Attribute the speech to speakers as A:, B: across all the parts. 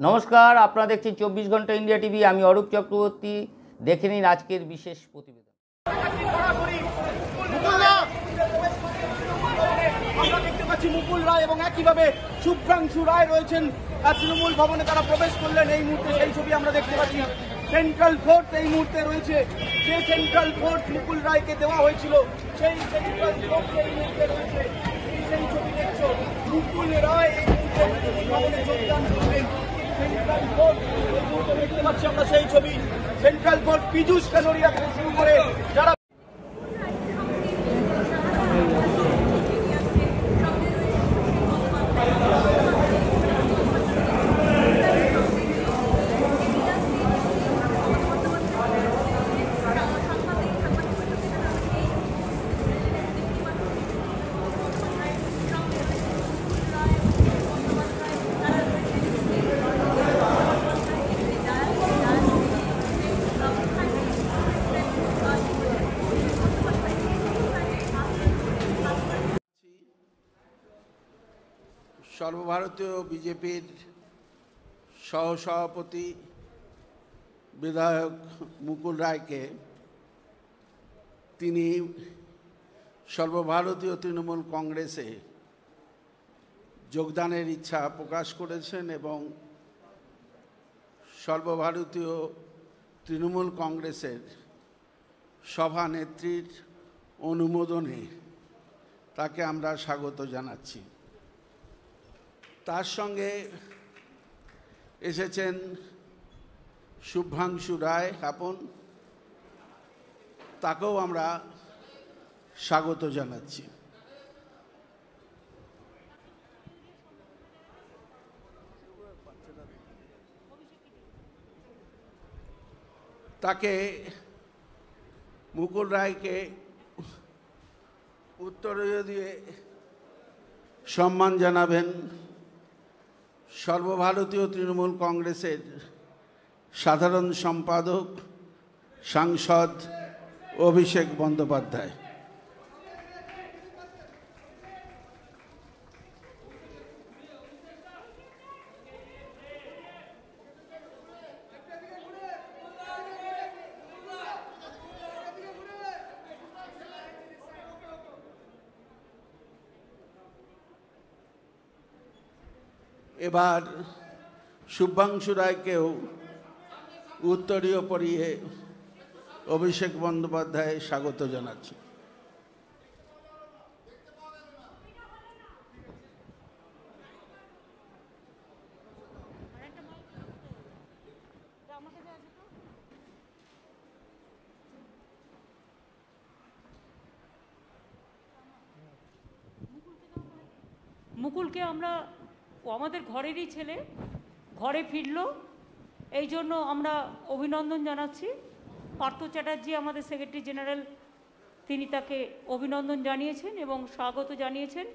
A: নমস্কার, আপনারা দেখছেন 24 ঘন্টা ইন্ডিয়া টিভি। আমি অরূপ চক্রবর্তী। দেখে নিন আজকের বিশেষ প্রতিবেদন।
B: আমরা দেখতে পাচ্ছি মুকুল রায় এবং একইভাবে শুভ্রাংশু রায় রয়েছেন তৃণমূল ভবনে, তারা প্রবেশ করলেন এই মুহূর্তে। সেই ছবি আমরা দেখতে পাচ্ছি। সেন্ট্রাল ফোর্স এই মুহূর্তে রয়েছে, যে সেন্ট্রাল ফোর্স মুকুল রায়কে দেওয়া হয়েছিল সেই সেন্ট্রাল ফোর্স এই মুহূর্তে রয়েছে। সেই ছবি দেখছো, মুকুল রায় এই মুহূর্তে ভবনে যোগদান করবেন। সেন্ট্রাল ফোর্স এই মুহূর্তে দেখতে পাচ্ছি আমরা সেই ছবি। সেন্ট্রাল ফোর্স পীযূষ কানোরিয়া থেকে শুরু করে যারা
C: সর্বভারতীয় বিজেপির সহসভাপতি বিধায়ক মুকুল রায়কে তিনি সর্বভারতীয় তৃণমূল কংগ্রেসে যোগদানের ইচ্ছা প্রকাশ করেছেন এবং সর্বভারতীয় তৃণমূল কংগ্রেসের সভানেত্রীর অনুমোদনে তাকে আমরা স্বাগত জানাচ্ছি। তার সঙ্গে এসেছেন শুভ্রাংশু রায় আপন, তাকেও আমরা স্বাগত জানাচ্ছি। তাকে মুকুল রায়কে উত্তরীয় দিয়ে সম্মান জানাবেন সর্বভারতীয় তৃণমূল কংগ্রেসের সাধারণ সম্পাদক সাংসদ অভিষেক বন্দ্যোপাধ্যায়। এবার শুভ্রাংশু রায়কেও উত্তরীয় পরিয়ে অভিষেক বন্দ্যোপাধ্যায় স্বাগত জানাচ্ছি।
D: মুকুলকে আমরা, ও আমাদের ঘরেরই ছেলে, ঘরে ফিরল, এই জন্য আমরা অভিনন্দন জানাচ্ছি। পার্থ চ্যাটার্জি আমাদের সেক্রেটারি জেনারেল, তিনি তাকে অভিনন্দন জানিয়েছেন এবং স্বাগত জানিয়েছেন।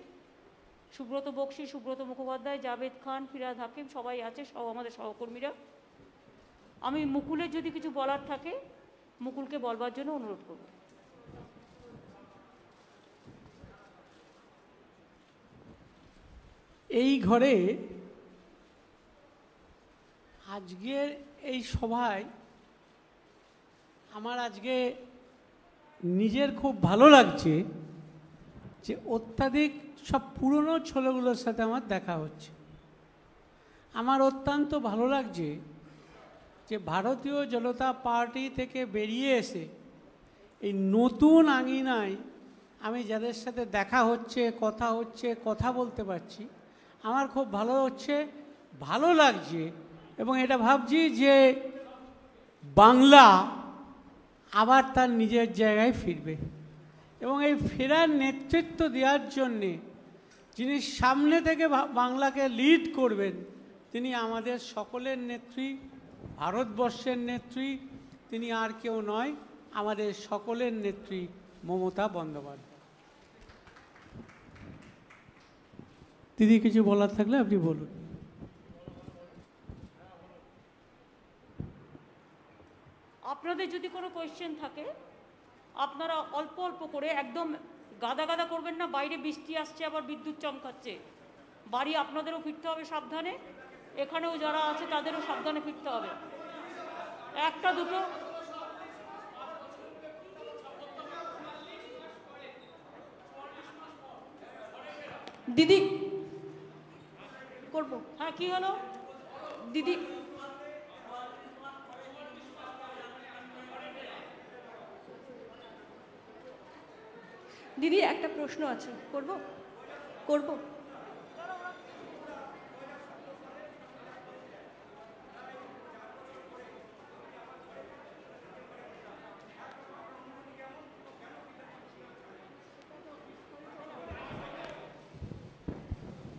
D: সুব্রত বক্সী, সুব্রত মুখোপাধ্যায়, জাভেদ খান, ফিরাদ হাকিম সবাই আছে, সব আমাদের সহকর্মীরা। আমি মুকুলের যদি কিছু বলার থাকে মুকুলকে বলবার জন্য অনুরোধ করব।
E: এই ঘরে আজকের এই সভায় আমার আজকে নিজের খুব ভালো লাগছে যে অত্যাধিক সব পুরনো ছেলেগুলোর সাথে আমার দেখা হচ্ছে। আমার অত্যন্ত ভালো লাগছে যে ভারতীয় জনতা পার্টি থেকে বেরিয়ে এসে এই নতুন আঙিনায় আমি যাদের সাথে দেখা হচ্ছে, কথা বলতে পারছি, আমার খুব ভালো লাগছে এবং এটা ভাবছি যে বাংলা আবার তার নিজের জায়গায় ফিরবে এবং এই ফেরার নেতৃত্ব দেওয়ার জন্যে যিনি সামনে থেকে বাংলাকে লিড করবেন তিনি আমাদের সকলের নেত্রী, ভারতবর্ষের নেত্রী। তিনি আর কেউ নয়, আমাদের সকলের নেত্রী মমতা বন্দ্যোপাধ্যায়। দিদি কিছু বলার থাকলে আপনি বলুন।
D: আপনাদের যদি কোনো কোয়েশ্চেন থাকে আপনারা অল্প অল্প করে, একদম গাদা গাদা করবেন না। বাইরে বৃষ্টি আসছে, আবার বিদ্যুৎ চমকাচ্ছে, বাড়ি আপনাদেরও ফিরতে হবে সাবধানে। এখানেও যারা আছে তাদেরও সাবধানে ফিরতে হবে। একটা দুটো
F: দিদি করবো।
D: হ্যাঁ, কি হলো
F: দিদি দিদি একটা প্রশ্ন আছে, করব করব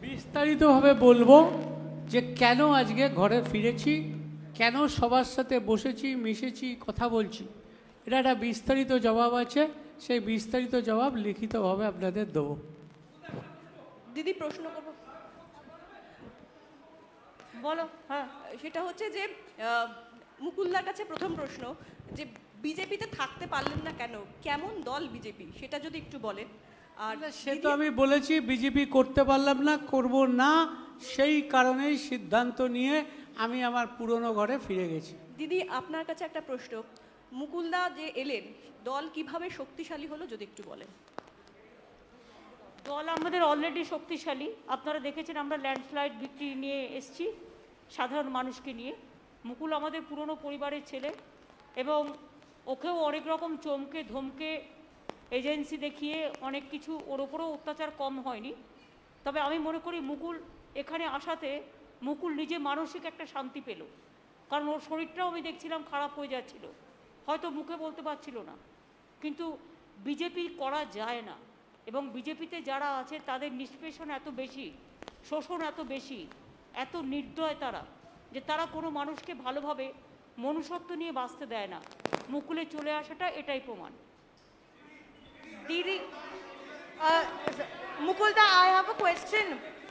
E: বিস্তারিতভাবে বলবো যে কেন আজকে ঘরে ফিরেছি, কেন সবার সাথে বসেছি, মিশেছি, কথা বলছি। এটা একটা বিস্তারিত জবাব আছে, সেই বিস্তারিত জবাব লিখিতভাবে আপনাদের দেবো।
F: দিদি প্রশ্ন করব,
D: বলো। হ্যাঁ,
F: সেটা হচ্ছে যে মুকুলদার কাছে প্রথম প্রশ্ন, যে বিজেপিতে থাকতে পারলেন না কেন, কেমন দল বিজেপি, সেটা যদি একটু বলেন। আর
E: সে তো আমি বলেছি বিজেপি করতে পারলাম না, করব না, সেই কারণেই সিদ্ধান্ত নিয়ে আমি আমার পুরনো ঘরে ফিরে গেছি।
F: দিদি আপনার কাছে একটা প্রশ্ন, মুকুলদা যে এলেন, দল কিভাবে শক্তিশালী হলো যদি একটু বলেন।
D: দল আমাদের অলরেডি শক্তিশালী। আপনারা দেখেছেন আমরা ল্যান্ডস্লাইড ভিক্টরি নিয়ে এসেছি সাধারণ মানুষকে নিয়ে। মুকুল আমাদের পুরনো পরিবারের ছেলে এবং ওকেও অনেক রকম চমকে ধমকে এজেন্সি দেখিয়ে অনেক কিছু ওর ওপরেও অত্যাচার কম হয়নি। তবে আমি মনে করি মুকুল এখানে আসাতে মুকুল নিজে মানসিক একটা শান্তি পেল, কারণ ওর শরীরটাও আমি দেখছিলাম খারাপ হয়ে যাচ্ছিল, হয়তো মুখে বলতে পারছিল না। কিন্তু বিজেপি করা যায় না, এবং বিজেপিতে যারা আছে তাদের নিষ্পেষণ এত বেশি, শোষণ এত বেশি, এত নির্দয় তারা, যে তারা কোনো মানুষকে ভালোভাবে মনুষ্যত্ব নিয়ে বাঁচতে দেয় না। মুকুলে চলে আসাটা এটাই প্রমাণ।
G: Didi, Mukulda, I have a question.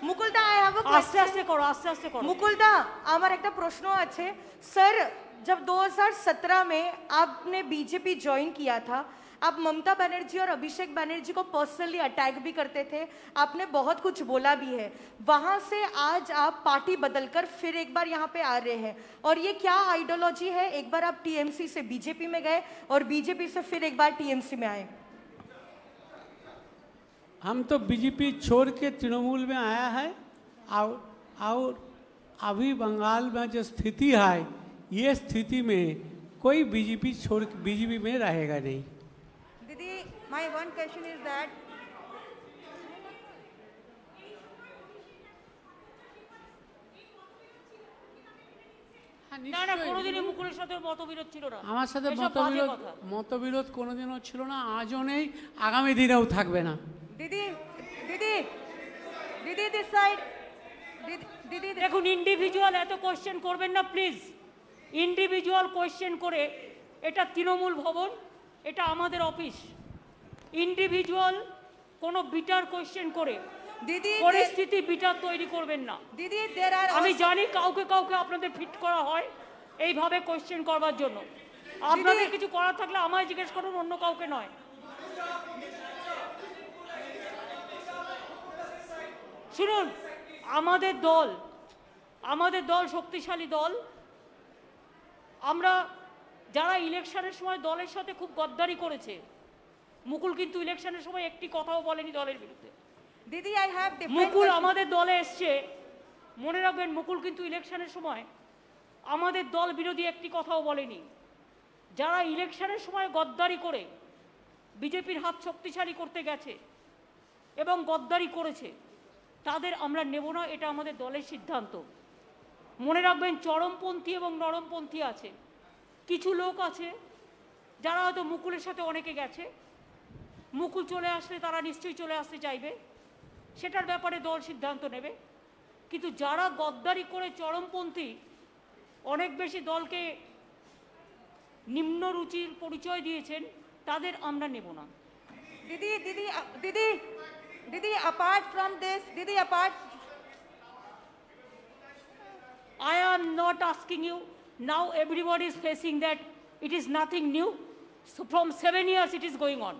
G: Mukulda, I have a
D: আস্তে
G: question.
D: আস্তে করো, আস্তে আস্তে করো।
G: मुकुलदा, আমার একটা প্রশ্ন আছে सर, जब 2017 में आपने बीजेपी ज्वाइन किया था, आप ममता बनर्जी और अभिषेक बनर्जी को पर्सनली अटैक भी करते थे, आपने बहुत कुछ बोला भी है। वहां से आज आप पार्टी बदलकर फिर एक बार यहाँ पे आ रहे हैं, और ये क्या आइडियोलॉजी है? एक बार आप टीएमसी से बीजेपी में गए और बीजेपी से फिर एक बार टीएमसी में आए।
E: हम तो बीजेपी छोड़ के तृणमूल में आया है, और अभी बंगाल में जो स्थिति है, ये स्थिति में कोई बीजेपी छोड़ बीजेपी में रहेगा नहीं।
G: Didi, my one question is that
D: না না, কোনোদিনই মুকুলের সাথে মতবিরোধ ছিল না।
E: আমার সাথে
D: এসব বাজে কথা।
E: মতবিরোধ কোনোদিনও ছিল না, আজও নেই, আগামী দিনেও থাকবে না।
G: Didi, Didi, Didi, this side. Didi,
D: দেখুন, ইন্ডিভিজুয়াল এত কোয়েশ্চেন করবেন না প্লিজ। ইন্ডিভিজুয়াল কোয়েশ্চেন করে, এটা তৃণমূল ভবন, এটা আমাদের অফিস। ইন্ডিভিজুয়াল কোনো বিটার কোয়েশ্চেন করে
G: Didi,
D: পরিস্থিতি বিটার তৈরি করবেন না।
G: Didi, there are
D: আমি
G: also,
D: জানি কাউকে কাউকে আপনাদের ফিট করা হয় এইভাবে কোয়েশ্চেন করবার জন্য। আপনাদের কিছু করার থাকলে আমায় জিজ্ঞেস করুন, অন্য কাউকে নয়। শুনুন, আমাদের দল শক্তিশালী দল। আমরা যারা ইলেকশনের সময় দলের সাথে খুব গদ্দারি করেছে, মুকুল কিন্তু ইলেকশনের সময় একটি কথাও বলেনি দলের বিরুদ্ধে।
G: Didi, I have different
D: Mukul
G: questions.
D: আমাদের দলে এসছে, মনে রাখবেন, মুকুল কিন্তু ইলেকশনের সময় আমাদের দল বিরোধী একটি কথাও বলেনি। যারা ইলেকশনের সময় গদ্দারি করে বিজেপির হাত শক্তিশালী করতে গেছে এবং গদ্দারি করেছে, তাদের আমরা নেব না, এটা আমাদের দলের সিদ্ধান্ত। মনে রাখবেন, চরমপন্থী এবং নরমপন্থী আছে। কিছু লোক আছে যারা হয়তো মুকুলের সাথে অনেকে গেছে, মুকুল চলে আসলে তারা নিশ্চয়ই চলে আসতে চাইবে, সেটার ব্যাপারে দল সিদ্ধান্ত নেবে। কিন্তু যারা গদ্দারি করে চরমপন্থী, অনেক বেশি দলকে নিম্ন রুচির পরিচয় দিয়েছেন, তাদের আমরা নেব না।
G: Didi, apart from this, Didi, apart.
D: I am not asking you. Now everybody is facing that it is nothing new. So from 7 years it is going on.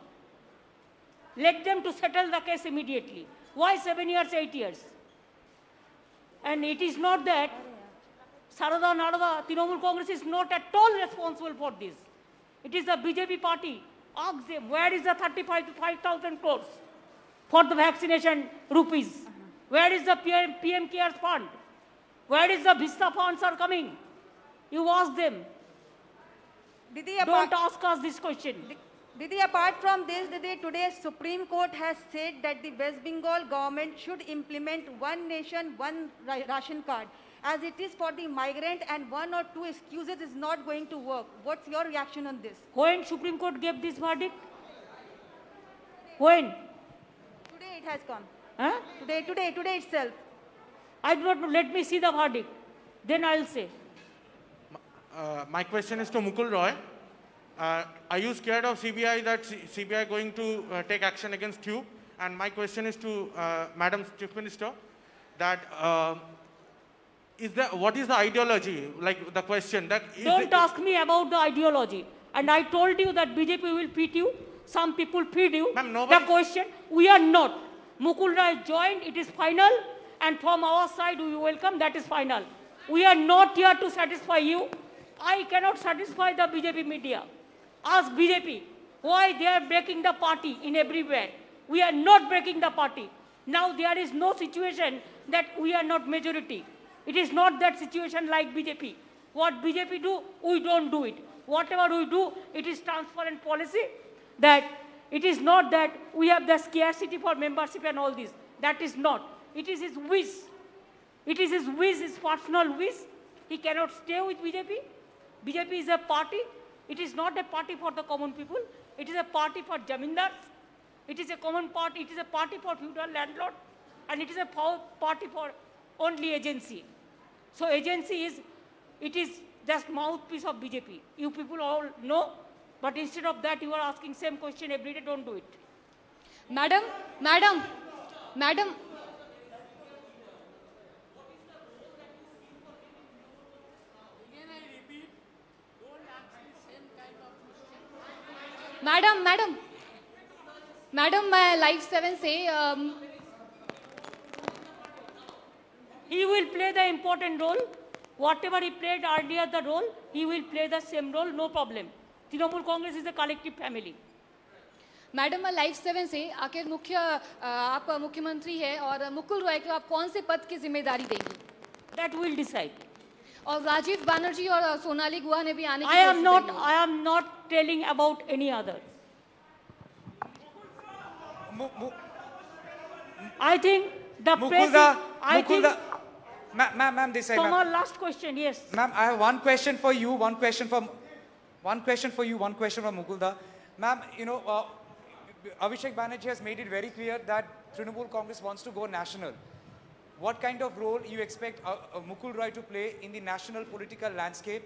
D: Let them to settle the case immediately. Why 7 years, 8 years? And it is not that Sarada Narada, Trinamool Congress is not at all responsible for this. It is the BJP party. Ask them, where is the 35 to 5,000 crores for the vaccination rupees? Where is the PM Cares Fund? Where is the Vista funds are coming? You ask them.
H: Didi,
D: Don't ask us this question.
H: Didi, apart from this, Didi, today Supreme Court has said that the West Bengal government should implement one nation, one ration card. As it is for the migrant and one or two excuses is not going to work. What's your reaction on this?
D: When Supreme Court gave this verdict? When?
H: Today it has come.
D: Huh?
H: Today itself.
D: I do not know. Let me see the verdict. Then I will say.
I: My question is to Mukul Roy. Are you scared of CBI, that CBI going to take action against you? And my question is to Madam Chief Minister, that what is the ideology? Like the question that
D: don't ask me about the ideology. And I told you that BJP will feed you. Some people feed you. The question, we are not. Mukul Roy joined. It is final. And from our side, we welcome. That is final. We are not here to satisfy you. I cannot satisfy the BJP media. Ask BJP why they are breaking the party in everywhere. We are not breaking the party. Now there is no situation that we are not majority. It is not that situation like BJP. What BJP do, we don't do it. Whatever we do, it is transparent policy. That it is not that we have the scarcity for membership and all this. That is not. It is his wish. It is his wish, his personal wish. He cannot stay with BJP. BJP is a party. It is not a party for the common people. It is a party for jamindars. It is a common party. It is a party for feudal landlord. And it is a party for only agency. So agency is, it is just mouthpiece of BJP. You people all know. But instead of that, you are asking same question every day. Don't do it.
J: Madam. Madam, my Live 7 say,
D: he will play the important role. Whatever he played earlier the role, he will play the same role, no problem. Trinamool Congress is a collective family.
J: Madam live 7 से आखिर आप मुख्यमंत्री है और मुकुल रॉय को आप कौन से पद की जिम्मेदारी देंगी?
D: That will decide.
J: और राजीव बनर्जी और सोनाली गुहा ने भी आने की
D: I am not telling about any other. I think the president.
K: Ma'am, this side.
D: Tomorrow, last question, yes.
K: Ma'am, I have one question for you, one question for Mukulda. Ma'am, you know, Abhishek Banerjee has made it very clear that Trinamool Congress wants to go national. What kind of role you expect Mukul Roy to play in the national political landscape?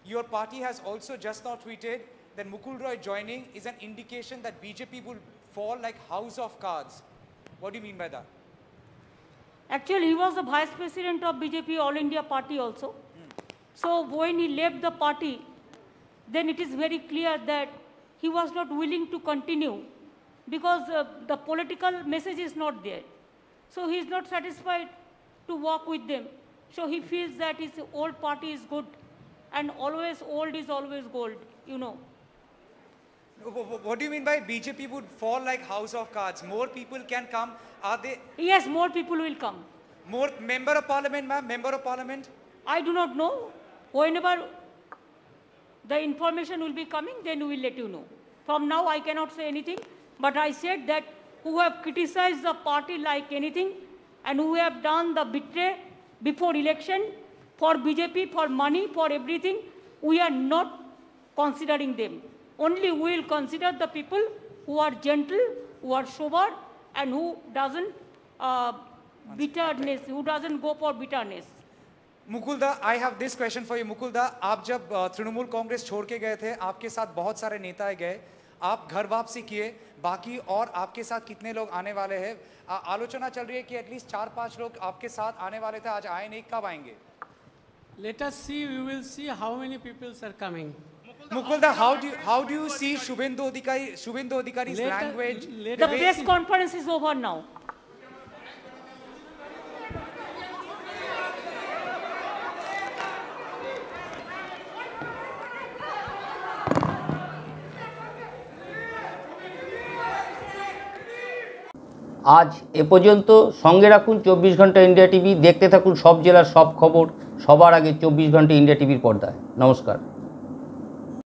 K: Your party has also just now tweeted that Mukul Roy joining is an indication that BJP will fall like house of cards. What do you mean by that?
D: Actually, he was the vice president of BJP All India Party also. So when he left the party, then it is very clear that he was not willing to continue because the political message is not there. So he is not satisfied to work with them. So he feels that his old party is good and always old is always gold, you know.
K: What do you mean by BJP would fall like house of cards? More people can come. Are they?
D: Yes, more people will come.
K: More member of parliament, ma'am? Member of parliament?
D: I do not know. Whenever the information will be coming, then we will let you know. From now, I cannot say anything. But I said that who have criticized the party like anything and who have done the betray before election for BJP, for money, for everything, we are not considering them. Only we will consider the people who are gentle, who are sober, and who doesn't bitterness, who doesn't go for bitterness.
K: मुकुलदा, I have this question for you. मुकुलदा, आप जब तृणमूल कांग्रेस छोड़ के गए थे, आपके साथ बहुत सारे नेता गए, आप घर वापसी किए, बाकी और आपके साथ कितने लोग आने वाले हैं? आलोचना चल रही है कि एटलीस्ट 4-5 लोग आपके साथ आने वाले थे, आज आए नहीं, कब आएंगे?
E: Let us see, we will see how many people are coming.
K: Mukulda, how do you see Shubhendu Adhikari's language?
D: The press conference is over now.
A: আজ এ পর্যন্ত। সঙ্গে রাখুন 24 ঘন্টা ইন্ডিয়া টিভি, দেখতে থাকুন সব জেলার সব খবর সবার আগে 24 ঘন্টা ইন্ডিয়া টিভির পর্দায়। নমস্কার।